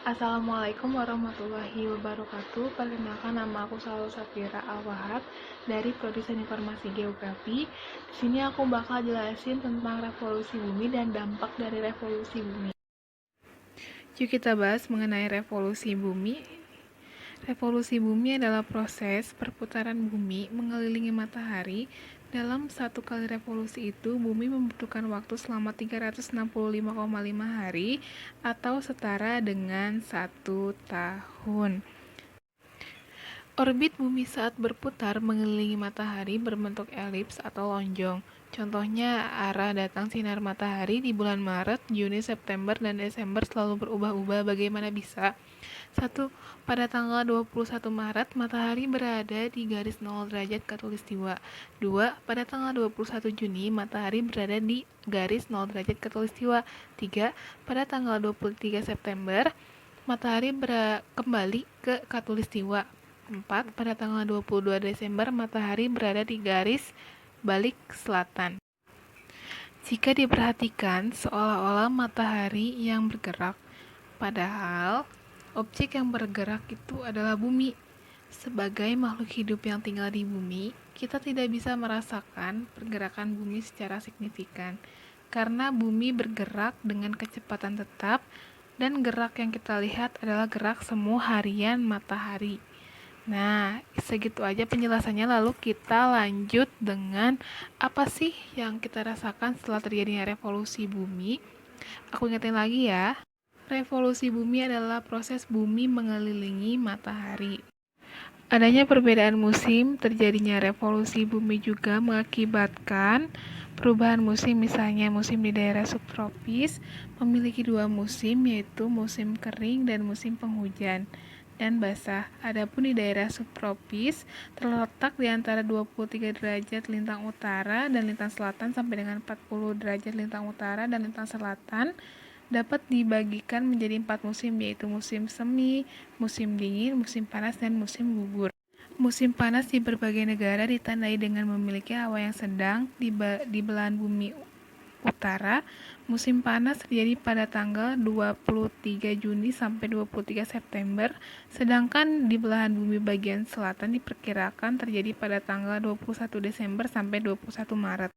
Assalamualaikum warahmatullahi wabarakatuh. Perkenalkan, nama aku Salwa Safira Al-Wahab dari Prodi Informasi Geografi. Di sini aku bakal jelasin tentang revolusi bumi dan dampak dari revolusi bumi. Yuk kita bahas mengenai revolusi bumi. Revolusi bumi adalah proses perputaran bumi mengelilingi matahari. Dalam satu kali revolusi itu, bumi membutuhkan waktu selama 365,5 hari atau setara dengan 1 tahun. Orbit bumi saat berputar mengelilingi matahari berbentuk elips atau lonjong. Contohnya, arah datang sinar matahari di bulan Maret, Juni, September, dan Desember selalu berubah-ubah. Bagaimana bisa? 1. Pada tanggal 21 Maret, matahari berada di garis 0 derajat khatulistiwa. 2. Pada tanggal 21 Juni, matahari berada di garis 0 derajat khatulistiwa. 3. Pada tanggal 23 September, matahari kembali ke khatulistiwa. 4. Pada tanggal 22 Desember, matahari berada di garis balik selatan. Jika diperhatikan, seolah-olah matahari yang bergerak, padahal objek yang bergerak itu adalah bumi. Sebagai makhluk hidup yang tinggal di bumi, kita tidak bisa merasakan pergerakan bumi secara signifikan, karena bumi bergerak dengan kecepatan tetap, dan gerak yang kita lihat adalah gerak semu harian matahari. Nah, segitu aja penjelasannya. Lalu kita lanjut dengan apa sih yang kita rasakan setelah terjadinya revolusi bumi. Aku ingetin lagi ya. Revolusi bumi adalah proses bumi mengelilingi matahari. Adanya perbedaan musim, terjadinya revolusi bumi juga mengakibatkan perubahan musim. Misalnya musim di daerah subtropis memiliki 2 musim, yaitu musim kering dan musim penghujan dan basah. Adapun di daerah subtropis terletak di antara 23 derajat lintang utara dan lintang selatan sampai dengan 40 derajat lintang utara dan lintang selatan, dapat dibagikan menjadi 4 musim, yaitu musim semi, musim dingin, musim panas, dan musim gugur. Musim panas di berbagai negara ditandai dengan memiliki hawa yang sedang di belahan bumi utara. Musim panas terjadi pada tanggal 23 Juni sampai 23 September, sedangkan di belahan bumi bagian selatan diperkirakan terjadi pada tanggal 21 Desember sampai 21 Maret.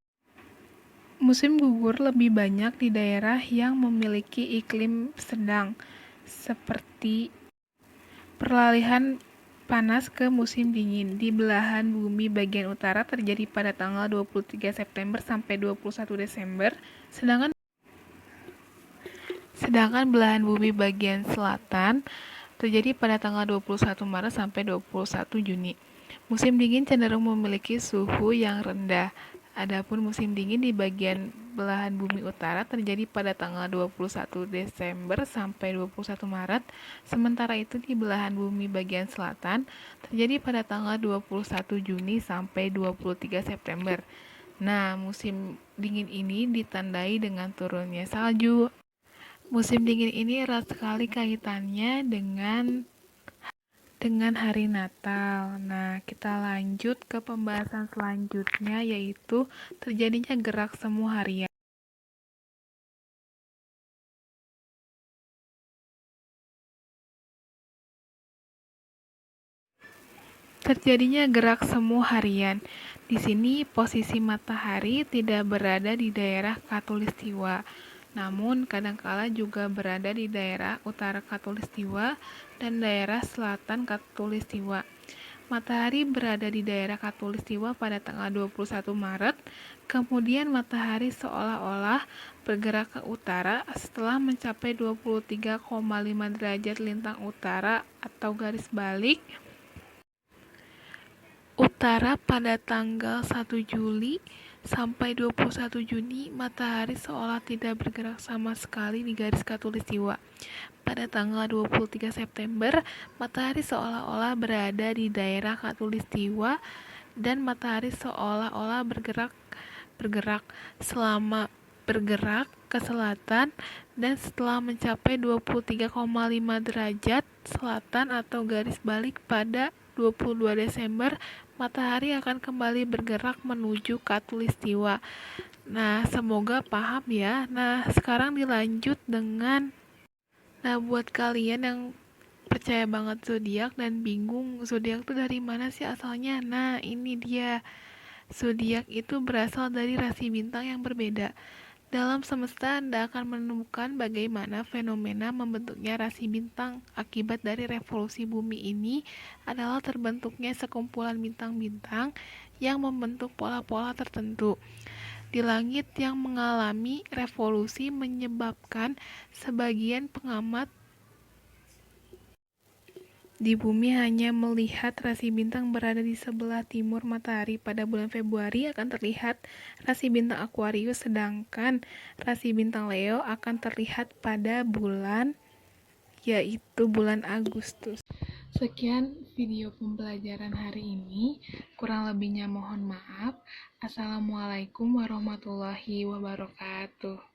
Musim gugur lebih banyak di daerah yang memiliki iklim sedang, seperti peralihan panas ke musim dingin. Di belahan bumi bagian utara terjadi pada tanggal 23 September sampai 21 Desember, sedangkan belahan bumi bagian selatan terjadi pada tanggal 21 Maret sampai 21 Juni. Musim dingin cenderung memiliki suhu yang rendah. Adapun musim dingin di bagian belahan bumi utara terjadi pada tanggal 21 Desember sampai 21 Maret. Sementara itu di belahan bumi bagian selatan terjadi pada tanggal 21 Juni sampai 23 September. Nah, musim dingin ini ditandai dengan turunnya salju. Musim dingin ini erat sekali kaitannya dengan hari Natal. Nah, kita lanjut ke pembahasan selanjutnya, yaitu terjadinya gerak semu harian. Terjadinya gerak semu harian. Di sini posisi matahari tidak berada di daerah khatulistiwa, namun kadangkala juga berada di daerah utara khatulistiwa dan daerah selatan khatulistiwa. Matahari berada di daerah khatulistiwa pada tanggal 21 Maret, kemudian matahari seolah-olah bergerak ke utara setelah mencapai 23,5 derajat lintang utara atau garis balik utara pada tanggal 1 Juli sampai 21 Juni, matahari seolah tidak bergerak sama sekali di garis khatulistiwa. Pada tanggal 23 September, matahari seolah-olah berada di daerah khatulistiwa dan matahari seolah-olah bergerak selama bergerak ke selatan, dan setelah mencapai 23,5 derajat selatan atau garis balik pada 22 Desember, matahari akan kembali bergerak menuju khatulistiwa. Nah, semoga paham ya. Nah, sekarang dilanjut dengan Nah, buat kalian yang percaya banget zodiak dan bingung zodiak tuh dari mana sih asalnya, nah ini dia. Zodiak itu berasal dari rasi bintang yang berbeda. Dalam semesta, Anda akan menemukan bagaimana fenomena membentuknya rasi bintang. Akibat dari revolusi bumi ini adalah terbentuknya sekumpulan bintang-bintang yang membentuk pola-pola tertentu di langit yang mengalami revolusi menyebabkan sebagian pengamat di bumi hanya melihat rasi bintang berada di sebelah timur matahari. Pada bulan Februari akan terlihat rasi bintang Aquarius, sedangkan rasi bintang Leo akan terlihat pada bulan, yaitu bulan Agustus. Sekian video pembelajaran hari ini. Kurang lebihnya mohon maaf. Assalamualaikum warahmatullahi wabarakatuh.